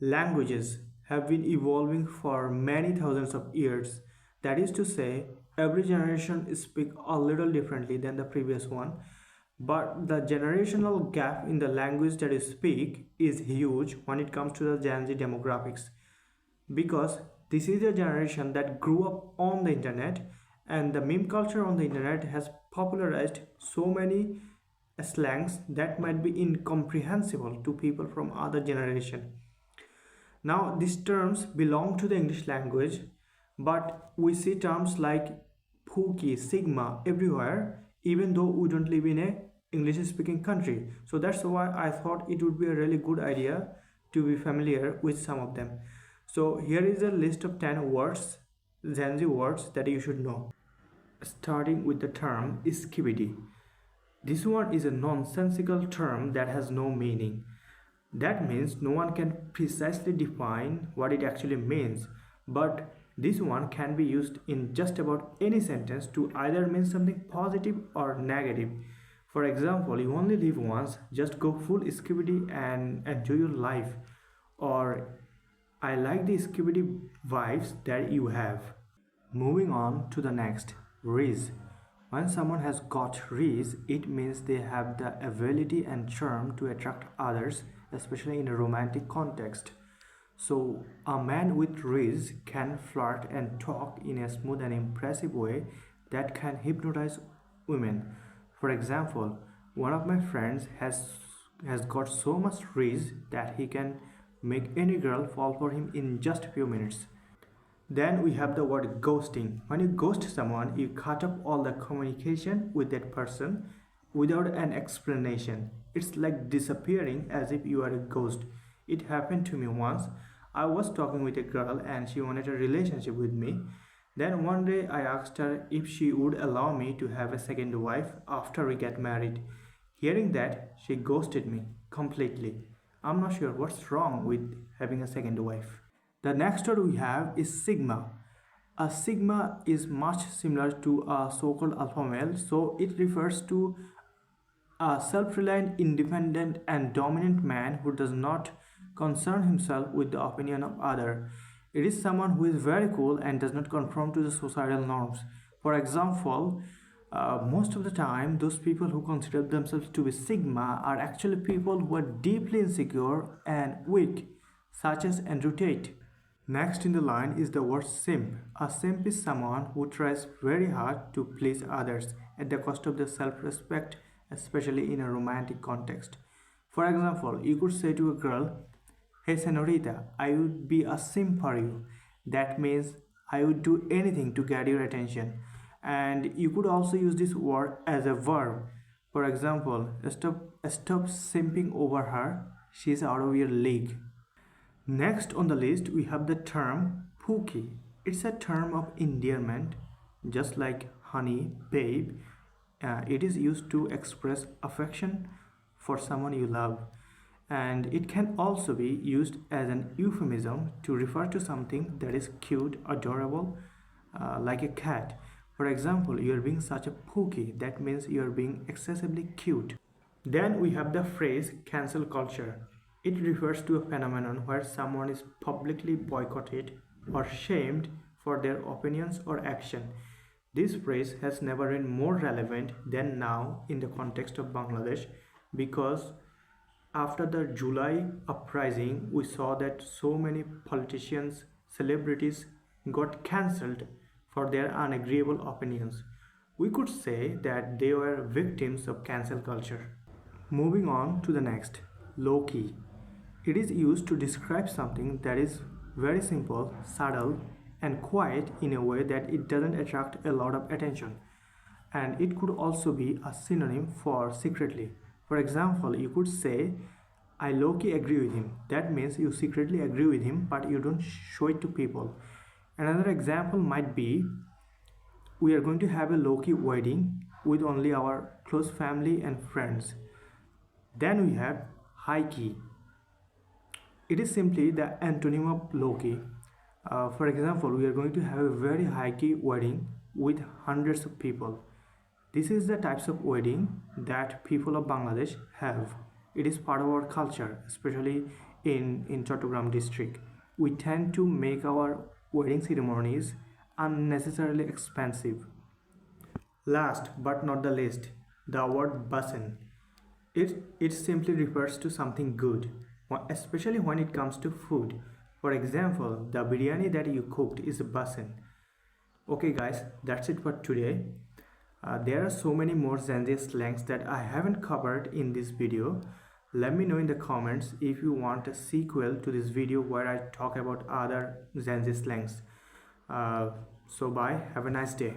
Languages have been evolving for many thousands of years. That is to say, every generation speaks a little differently than the previous one, but the generational gap in the language that you speak is huge when it comes to the Gen Z demographics because this is a generation that grew up on the internet and the meme culture on the internet has popularized so many slangs that might be incomprehensible to people from other generation. Now these terms belong to the English language, but we see terms like pookie, sigma everywhere, even though we don't live in a English speaking country. So that's why I thought it would be a really good idea to be familiar with some of them. So here is a list of 10 words, Gen Z words that you should know. Starting with the term skibidi. This one is a nonsensical term that has no meaning. That means no one can precisely define what it actually means, but this one can be used in just about any sentence to either mean something positive or negative. For example, you only live once, just go full skibidi and enjoy your life. Or, I like the skibidi vibes that you have. Moving on to the next, riz. When someone has got riz, it means they have the ability and charm to attract others, especially in a romantic context. So, a man with riz can flirt and talk in a smooth and impressive way that can hypnotize women. For example, one of my friends has got so much riz that he can make any girl fall for him in just a few minutes. Then we have the word ghosting. When you ghost someone, you cut off all the communication with that person without an explanation. It's like disappearing as if you are a ghost. It happened to me once. I was talking with a girl and she wanted a relationship with me. Then one day I asked her if she would allow me to have a second wife after we get married. Hearing that, she ghosted me completely. I'm not sure what's wrong with having a second wife. The next word we have is sigma. A sigma is much similar to a so-called alpha male, so it refers to a self-reliant, independent, and dominant man who does not concern himself with the opinion of other. It is someone who is very cool and does not conform to the societal norms. For example, most of the time, those people who consider themselves to be sigma are actually people who are deeply insecure and weak, such as Andrew Tate. Next in the line is the word simp. A simp is someone who tries very hard to please others at the cost of their self-respect, especially in a romantic context. For example, you could say to a girl, "Hey senorita, I would be a simp for you." That means I would do anything to get your attention. And you could also use this word as a verb. For example, stop simping over her. She's out of your league. Next on the list, we have the term pookie. It's a term of endearment, just like honey, babe. It is used to express affection for someone you love. And it can also be used as an euphemism to refer to something that is cute, adorable, like a cat. For example, you're being such a pookie. That means you're being excessively cute. Then we have the phrase cancel culture. It refers to a phenomenon where someone is publicly boycotted or shamed for their opinions or action. This phrase has never been more relevant than now in the context of Bangladesh because after the July uprising, we saw that so many politicians, celebrities got cancelled for their unagreeable opinions. We could say that they were victims of cancel culture. Moving on to the next, low key. It is used to describe something that is very simple, subtle, and quiet in a way that it doesn't attract a lot of attention. And it could also be a synonym for secretly. For example, you could say, "I low-key agree with him." That means you secretly agree with him, but you don't show it to people. Another example might be, "We are going to have a low-key wedding with only our close family and friends." Then we have high-key. It is simply the antonym of low-key. For example, we are going to have a very high-key wedding with hundreds of people. This is the types of wedding that people of Bangladesh have. It is part of our culture, especially in Chattogram district. We tend to make our wedding ceremonies unnecessarily expensive. Last but not the least, the word basin. It simply refers to something good, especially when it comes to food. For example, the biryani that you cooked is a basin. Okay, guys, that's it for today. There are so many more Zanzi slangs that I haven't covered in this video. Let me know in the comments if you want a sequel to this video where I talk about other Zanzi slangs. So bye, have a nice day.